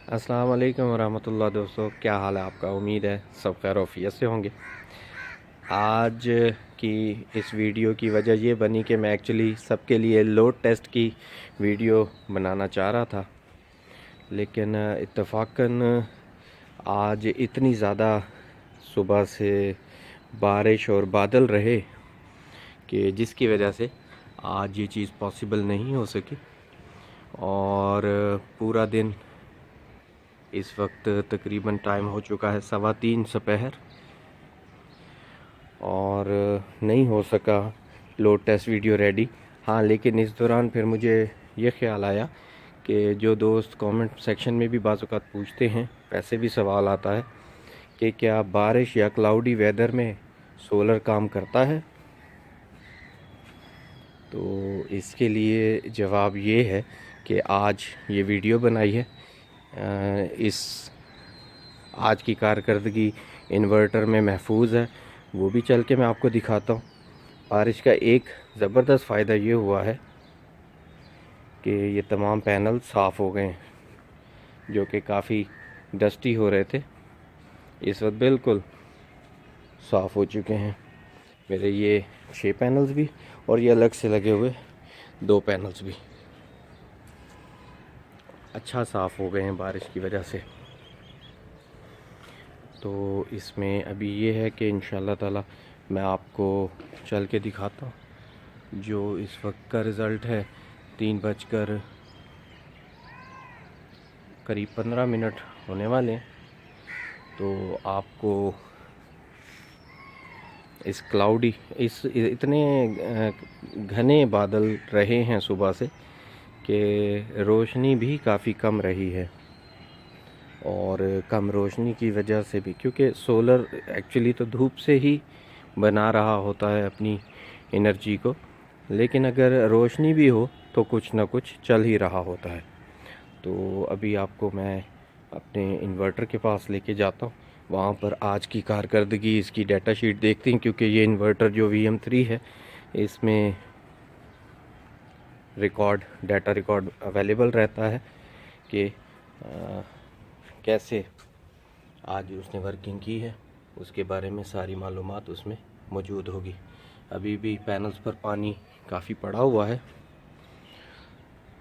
अस्सलाम वालेकुम वरहमतुल्लाह। दोस्तों, क्या हाल है आपका? उम्मीद है सब खैर आफियत से होंगे। आज की इस वीडियो की वजह ये बनी कि मैं एक्चुअली सबके लिए लोड टेस्ट की वीडियो बनाना चाह रहा था, लेकिन इत्तफाकन आज इतनी ज़्यादा सुबह से बारिश और बादल रहे कि जिसकी वजह से आज ये चीज़ पॉसिबल नहीं हो सकी। और पूरा दिन इस वक्त तकरीबन टाइम हो चुका है 3:15 दोपहर, और नहीं हो सका लोड टेस्ट वीडियो रेडी। हाँ, लेकिन इस दौरान फिर मुझे ये ख्याल आया कि जो दोस्त कमेंट सेक्शन में भी बाज़ औक़ात पूछते हैं, वैसे भी सवाल आता है कि क्या बारिश या क्लाउडी वेदर में सोलर काम करता है। तो इसके लिए जवाब ये है कि आज ये वीडियो बनाई है। इस आज की कारकर्दगी इन्वर्टर में महफूज है, वो भी चल के मैं आपको दिखाता हूँ। बारिश का एक ज़बरदस्त फ़ायदा ये हुआ है कि ये तमाम पैनल साफ़ हो गए हैं, जो कि काफ़ी डस्टी हो रहे थे, इस वक्त बिल्कुल साफ़ हो चुके हैं। मेरे ये 6 पैनल्स भी और ये अलग से लगे हुए 2 पैनल्स भी अच्छा साफ़ हो गए हैं बारिश की वजह से। तो इसमें अभी ये है कि इंशाल्लाह ताला मैं आपको चल के दिखाता हूँ। जो इस वक्त का रिज़ल्ट है 3 बजकर करीब 15 मिनट होने वाले हैं। तो आपको इस क्लाउडी इतने घने बादल रहे हैं सुबह से कि रोशनी भी काफ़ी कम रही है। और कम रोशनी की वजह से भी, क्योंकि सोलर एक्चुअली तो धूप से ही बना रहा होता है अपनी एनर्जी को, लेकिन अगर रोशनी भी हो तो कुछ ना कुछ चल ही रहा होता है। तो अभी आपको मैं अपने इन्वर्टर के पास लेके जाता हूँ, वहाँ पर आज की कारकर्दगी इसकी डाटा शीट देखते हैं, क्योंकि ये इन्वर्टर जो VM3 है इसमें डाटा रिकॉर्ड अवेलेबल रहता है कि कैसे आज उसने वर्किंग की है, उसके बारे में सारी मालूमात उसमें मौजूद होगी। अभी भी पैनल्स पर पानी काफ़ी पड़ा हुआ है,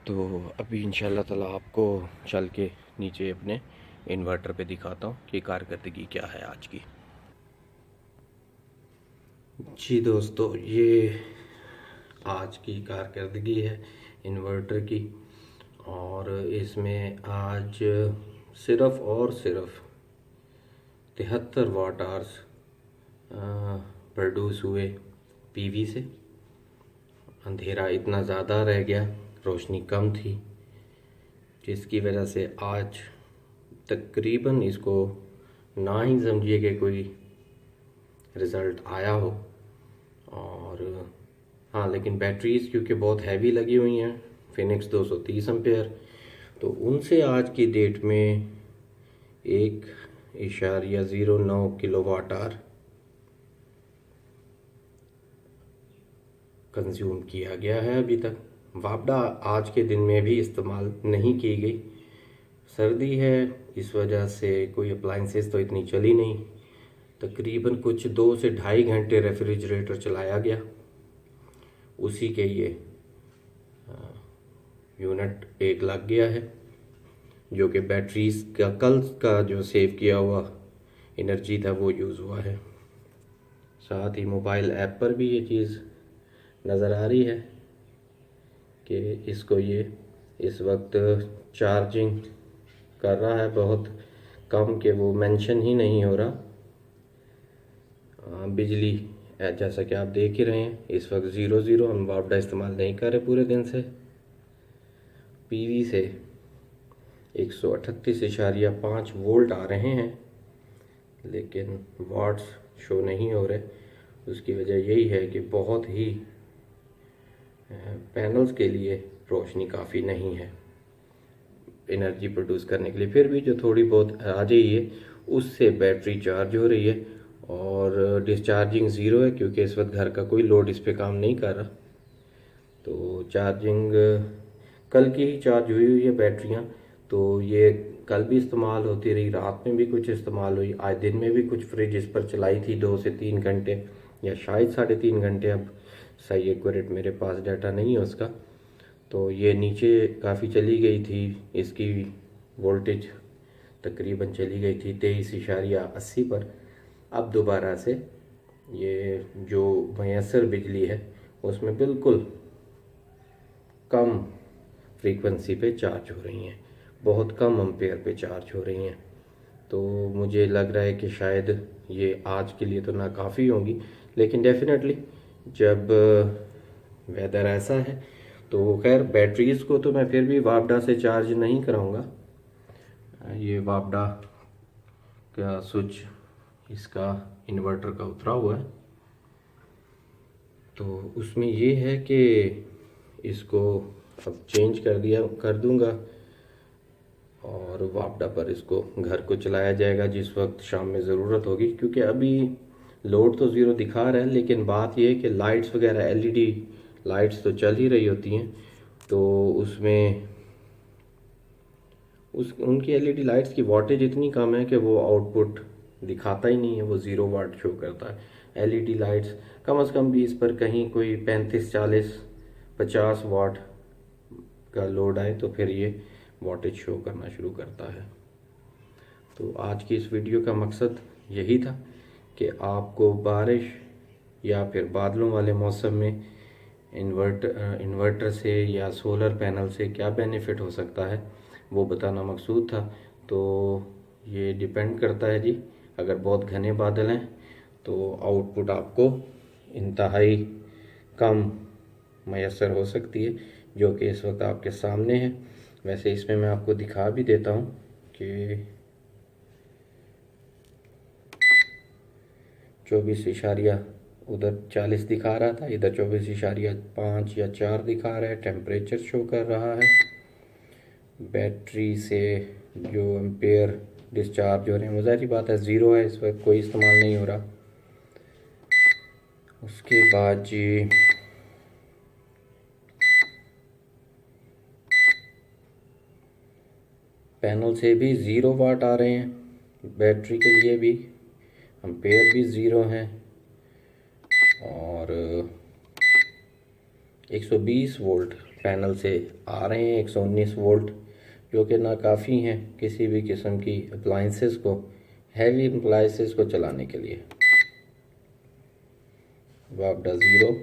तो अभी इंशाल्लाह ताला आपको चल के नीचे अपने इन्वर्टर पे दिखाता हूँ कि कारकर्दगी क्या है आज की। जी दोस्तों, ये आज की कारकर्दगी है इन्वर्टर की, और इसमें आज सिर्फ़ और सिर्फ 73 वाट आवर्स प्रोड्यूस हुए PV से। अंधेरा इतना ज़्यादा रह गया, रोशनी कम थी, जिसकी वजह से आज तकरीबन इसको ना ही समझिए कि कोई रिज़ल्ट आया हो। और हाँ, लेकिन बैटरीज़ क्योंकि बहुत हैवी लगी हुई हैं, फिनिक्स 230 एम्पेयर, तो उनसे आज की डेट में 1.09 किलोवाट आवर कंज्यूम किया गया है अभी तक। वापडा आज के दिन में भी इस्तेमाल नहीं की गई। सर्दी है, इस वजह से कोई अप्लाइंसेस तो इतनी चली नहीं। तकरीबन कुछ 2 से ढाई घंटे रेफ्रिजरेटर चलाया गया, उसी के ये यूनिट एक लग गया है, जो कि बैटरीज का कल का जो सेव किया हुआ एनर्जी था वो यूज़ हुआ है। साथ ही मोबाइल ऐप पर भी ये चीज़ नज़र आ रही है कि इसको ये इस वक्त चार्जिंग कर रहा है बहुत कम, के वो मेंशन ही नहीं हो रहा। बिजली जैसा कि आप देख ही रहे हैं इस वक्त 0 हम वापडा इस्तेमाल नहीं कर रहे पूरे दिन से। PV से 138.5 वोल्ट आ रहे हैं, लेकिन वाट्स शो नहीं हो रहे। उसकी वजह यही है कि बहुत ही पैनल्स के लिए रोशनी काफ़ी नहीं है एनर्जी प्रोड्यूस करने के लिए। फिर भी जो थोड़ी बहुत आ रही है उससे बैटरी चार्ज हो रही है, और डिस्चार्जिंग ज़ीरो है क्योंकि इस वक्त घर का कोई लोड इस पे काम नहीं कर रहा। तो चार्जिंग कल की ही चार्ज हुई है बैटरियाँ, तो ये कल भी इस्तेमाल होती रही, रात में भी कुछ इस्तेमाल हुई, आज दिन में भी कुछ फ्रिज इस पर चलाई थी 2 से 3 घंटे या शायद 3.5 घंटे। अब सही एक्यूरेट मेरे पास डाटा नहीं है उसका। तो ये नीचे काफ़ी चली गई थी, इसकी वोल्टेज तकरीबन चली गई थी 23.80 पर। अब दोबारा से ये जो मैसर बिजली है उसमें बिल्कुल कम फ्रीक्वेंसी पे चार्ज हो रही हैं, बहुत कम एम्पेयर पे चार्ज हो रही हैं। तो मुझे लग रहा है कि शायद ये आज के लिए तो नाकाफ़ी होंगी, लेकिन डेफिनेटली जब वेदर ऐसा है तो खैर बैटरीज़ को तो मैं फिर भी वापडा से चार्ज नहीं कराऊंगा। ये वापडा का स्विच इसका इन्वर्टर का उतरा हुआ है, तो उसमें ये है कि इसको अब चेंज कर दूंगा और वापडा पर इसको घर को चलाया जाएगा जिस वक्त शाम में ज़रूरत होगी। क्योंकि अभी लोड तो ज़ीरो दिखा रहा है, लेकिन बात यह है कि लाइट्स वगैरह एलईडी लाइट्स तो चल ही रही होती हैं, तो उसमें उनकी एलईडी लाइट्स की वाटेज इतनी कम है कि वो आउटपुट दिखाता ही नहीं है, वो 0 वाट शो करता है। एलईडी लाइट्स कम से कम भी इस पर कहीं कोई 35, 40, 50 वाट का लोड आए तो फिर ये वाटेज शो करना शुरू करता है। तो आज की इस वीडियो का मकसद यही था कि आपको बारिश या फिर बादलों वाले मौसम में इन्वर्टर से या सोलर पैनल से क्या बेनिफिट हो सकता है वो बताना मकसूद था। तो ये डिपेंड करता है जी, अगर बहुत घने बादल हैं तो आउटपुट आपको इंतहाई कम मैसर हो सकती है, जो कि इस वक्त आपके सामने है। वैसे इसमें मैं आपको दिखा भी देता हूँ कि 24 उधर 40 दिखा रहा था, इधर 24.5 या 4 दिखा रहा है, टेम्परेचर शो कर रहा है। बैटरी से जो एम्पेयर डिस्चार्ज हो रहे हैं वो ज़ाहिर बात है 0 है, इस वक्त कोई इस्तेमाल नहीं हो रहा। उसके बाद जी पैनल से भी 0 वाट आ रहे हैं, बैटरी के लिए भी एम्पेयर भी 0 हैं और 120 वोल्ट पैनल से आ रहे हैं, 119 वोल्ट, जो कि नाकाफ़ी हैं किसी भी किस्म की अप्लाइंसेस को, हैवी अप्लाइंसेस को चलाने के लिए। वापडा 0,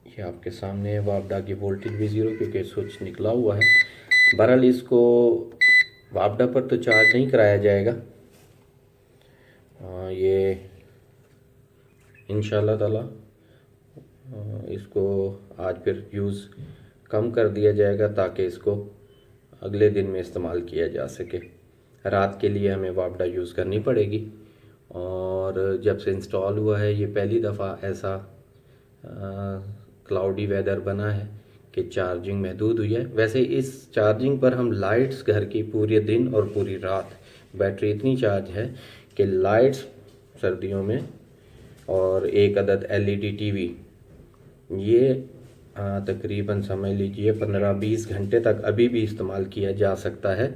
ये आपके सामने है। वापडा की वोल्टेज भी 0 क्योंकि स्विच निकला हुआ है। बहरहाल इसको वापडा पर तो चार्ज नहीं कराया जाएगा, ये इंशाल्लाह ताला इसको आज फिर यूज़ कम कर दिया जाएगा ताकि इसको अगले दिन में इस्तेमाल किया जा सके। रात के लिए हमें वापडा यूज़ करनी पड़ेगी। और जब से इंस्टॉल हुआ है ये पहली दफ़ा ऐसा क्लाउडी वेदर बना है कि चार्जिंग महदूद हुई है। वैसे इस चार्जिंग पर हम लाइट्स घर की पूरे दिन और पूरी रात, बैटरी इतनी चार्ज है कि लाइट्स सर्दियों में और एक अदद एलईडी टीवी ये तकरीबन समझ लीजिए 15-20 घंटे तक अभी भी इस्तेमाल किया जा सकता है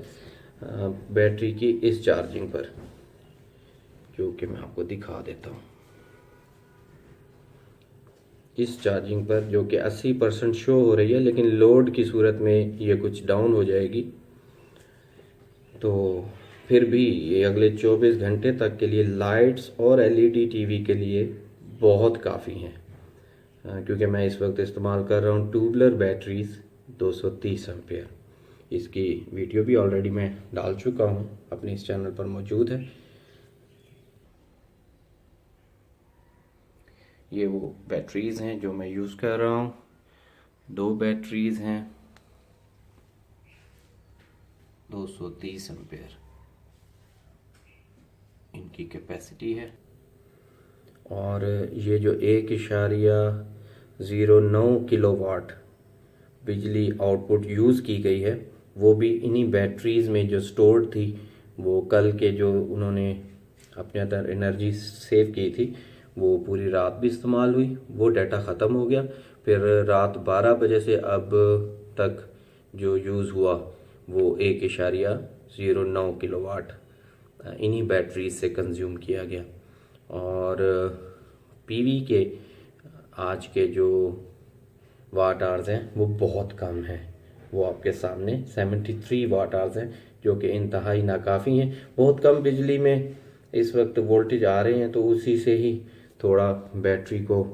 बैटरी की इस चार्जिंग पर, जो कि मैं आपको दिखा देता हूँ। इस चार्जिंग पर जो कि 80% शो हो रही है, लेकिन लोड की सूरत में ये कुछ डाउन हो जाएगी, तो फिर भी ये अगले 24 घंटे तक के लिए लाइट्स और एलईडी टीवी के लिए बहुत काफ़ी हैं। क्योंकि मैं इस वक्त इस्तेमाल कर रहा हूँ ट्यूबलर बैटरीज 230 एम्पेयर। इसकी वीडियो भी ऑलरेडी मैं डाल चुका हूँ, अपने इस चैनल पर मौजूद है। ये वो बैटरीज़ हैं जो मैं यूज़ कर रहा हूँ। 2 बैटरीज़ हैं 230 एम्पेयर इनकी कैपेसिटी है। और ये जो 1.09 किलोवाट बिजली आउटपुट यूज़ की गई है वो भी इन्हीं बैटरीज़ में जो स्टोर्ड थी, वो कल के जो उन्होंने अपने अंदर एनर्जी सेव की थी वो पूरी रात भी इस्तेमाल हुई। वो डाटा ख़त्म हो गया, फिर रात 12 बजे से अब तक जो यूज़ हुआ वो 1.09 किलोवाट इन्हीं बैटरी से कंज्यूम किया गया। और पीवी के आज के जो वाट आवर्स हैं वो बहुत कम है, वो आपके सामने 73 वाट आवर्स हैं, जो कि इंतहाई नाकाफ़ी हैं। बहुत कम बिजली में इस वक्त वोल्टेज आ रहे हैं, तो उसी से ही थोड़ा बैटरी को,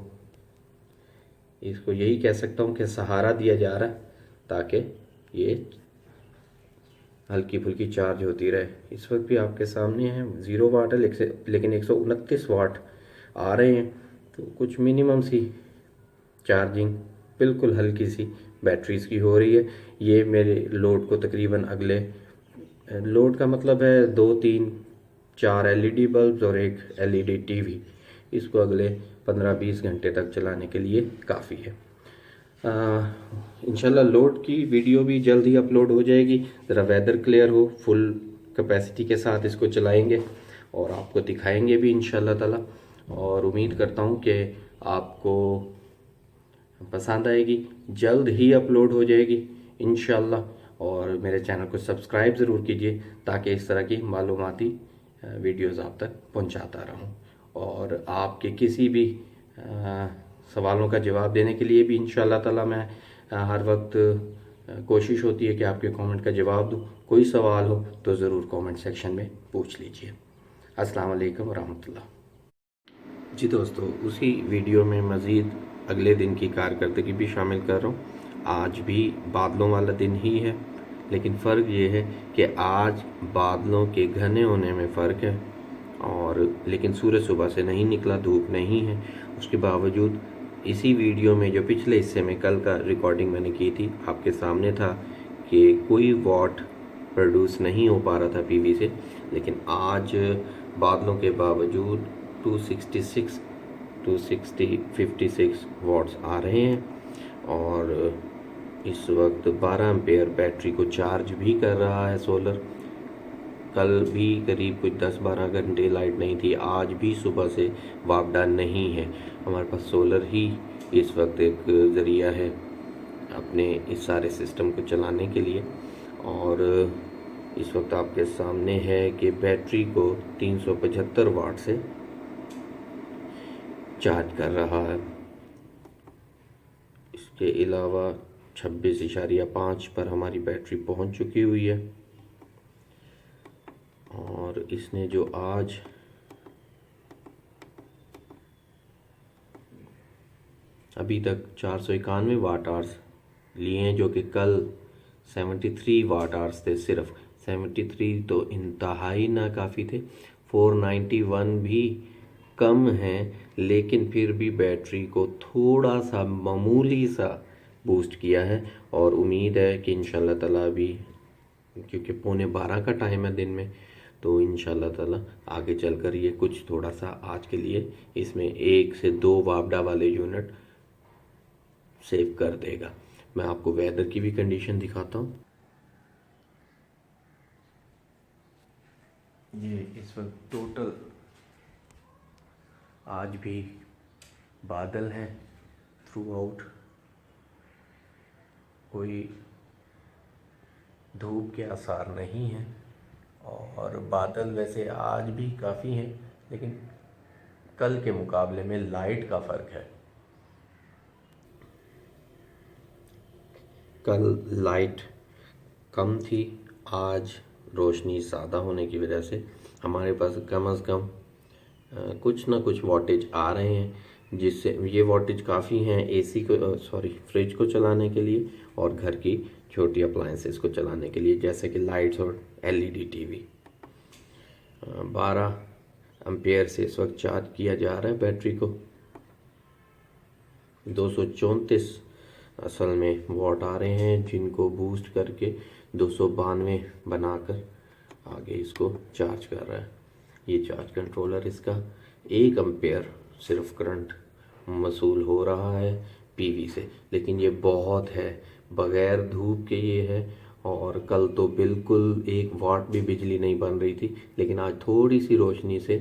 इसको यही कह सकता हूँ कि सहारा दिया जा रहा है ताकि ये हल्की फुल्की चार्ज होती रहे। इस वक्त भी आपके सामने है 0 वाट है, लेकिन 129 वाट आ रहे हैं, तो कुछ मिनिमम सी चार्जिंग बिल्कुल हल्की सी बैटरीज की हो रही है। ये मेरे लोड को तकरीबन अगले, लोड का मतलब है 2 3 4 एलईडी बल्ब्स और एक एलईडी टीवी, इसको अगले 15-20 घंटे तक चलाने के लिए काफ़ी है। इंशाल्लाह लोड की वीडियो भी जल्द ही अपलोड हो जाएगी। ज़रा वेदर क्लियर हो, फुल कैपेसिटी के साथ इसको चलाएंगे और आपको दिखाएंगे भी इंशाल्लाह ताला। और उम्मीद करता हूँ कि आपको पसंद आएगी, जल्द ही अपलोड हो जाएगी इंशाल्लाह। और मेरे चैनल को सब्सक्राइब ज़रूर कीजिए ताकि इस तरह की मालूमाती वीडियोज़ आप तक पहुँचाता रहूँ। और आपके किसी भी सवालों का जवाब देने के लिए भी इंशाल्लाह ताला मैं हर वक्त कोशिश होती है कि आपके कमेंट का जवाब दूँ। कोई सवाल हो तो ज़रूर कमेंट सेक्शन में पूछ लीजिए। अस्सलाम वालेकुम रहमतुल्लाह। जी दोस्तों, उसी वीडियो में मज़ीद अगले दिन की कारकर्दगी भी शामिल कर रहा हूँ। आज भी बादलों वाला दिन ही है, लेकिन फ़र्क ये है कि आज बादलों के घने होने में फ़र्क है, और लेकिन सूरज सुबह से नहीं निकला, धूप नहीं है। उसके बावजूद इसी वीडियो में जो पिछले हिस्से में कल का रिकॉर्डिंग मैंने की थी, आपके सामने था कि कोई वॉट प्रोड्यूस नहीं हो पा रहा था पीवी से, लेकिन आज बादलों के बावजूद 266 56 वॉट्स आ रहे हैं। और इस वक्त 12 एम्पेयर बैटरी को चार्ज भी कर रहा है सोलर। कल भी करीब कुछ 10-12 घंटे लाइट नहीं थी, आज भी सुबह से वापडा नहीं है। हमारे पास सोलर ही इस वक्त एक ज़रिया है अपने इस सारे सिस्टम को चलाने के लिए। और इस वक्त आपके सामने है कि बैटरी को 375 वाट से चार्ज कर रहा है। इसके अलावा 26.5 पर हमारी बैटरी पहुंच चुकी हुई है। और इसने जो आज अभी तक 491 वाट आवर्स लिए हैं, जो कि कल 73 वाट आवर्स थे। सिर्फ 73 तो इंतहाई नाकाफ़ी थे। 491 भी कम है, लेकिन फिर भी बैटरी को थोड़ा सा मामूली सा बूस्ट किया है। और उम्मीद है कि इंशाल्लाह ताला भी, क्योंकि 11:15 का टाइम है दिन में, तो इंशाल्लाह ताला आगे चलकर ये कुछ थोड़ा सा आज के लिए इसमें 1 से 2 वापडा वाले यूनिट सेव कर देगा। मैं आपको वेदर की भी कंडीशन दिखाता हूँ। ये इस वक्त टोटल आज भी बादल हैं थ्रू आउट, कोई धूप के आसार नहीं हैं। और बादल वैसे आज भी काफ़ी हैं, लेकिन कल के मुकाबले में लाइट का फ़र्क है। कल लाइट कम थी, आज रोशनी ज़्यादा होने की वजह से हमारे पास कम से कम कुछ ना कुछ वॉटेज आ रहे हैं, जिससे ये वॉटेज काफ़ी हैं एसी को, फ्रिज को चलाने के लिए और घर की छोटी अप्लायंसेस को चलाने के लिए, जैसे कि लाइट्स और एलईडी टीवी। 12 एम्पेयर से इस वक्त चार्ज किया जा रहा है बैटरी को। 234 असल में वॉट आ रहे हैं, जिनको बूस्ट करके 292 बनाकर आगे इसको चार्ज कर रहा है। ये चार्ज कंट्रोलर, इसका 1 एम्पेयर सिर्फ करंट मसूल हो रहा है पीवी से, लेकिन ये बहुत है, बग़ैर धूप के ये है। और कल तो बिल्कुल 1 वाट भी बिजली नहीं बन रही थी, लेकिन आज थोड़ी सी रोशनी से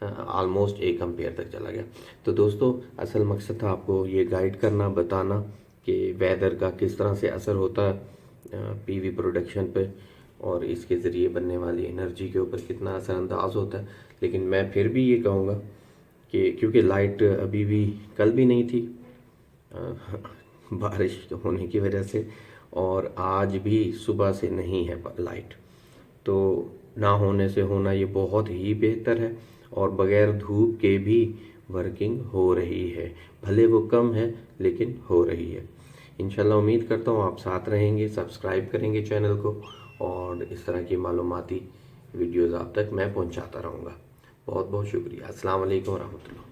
ऑलमोस्ट 1 एम्पेयर तक चला गया। तो दोस्तों, असल मकसद था आपको ये गाइड करना, बताना कि वेदर का किस तरह से असर होता है पीवी प्रोडक्शन पे और इसके ज़रिए बनने वाली एनर्जी के ऊपर कितना असरअंदाज होता है। लेकिन मैं फिर भी ये कहूँगा कि क्योंकि लाइट अभी भी कल भी नहीं थी अ, बारिश होने की वजह से, और आज भी सुबह से नहीं है लाइट, तो ना होने से होना ये बहुत ही बेहतर है। और बगैर धूप के भी वर्किंग हो रही है, भले वो कम है लेकिन हो रही है। इंशाल्लाह उम्मीद करता हूँ आप साथ रहेंगे, सब्सक्राइब करेंगे चैनल को, और इस तरह की मालूमाती वीडियोज़ आप तक मैं पहुँचाता रहूँगा। बहुत बहुत शुक्रिया। अस्सलाम वालेकुम रहमतुल्लाह।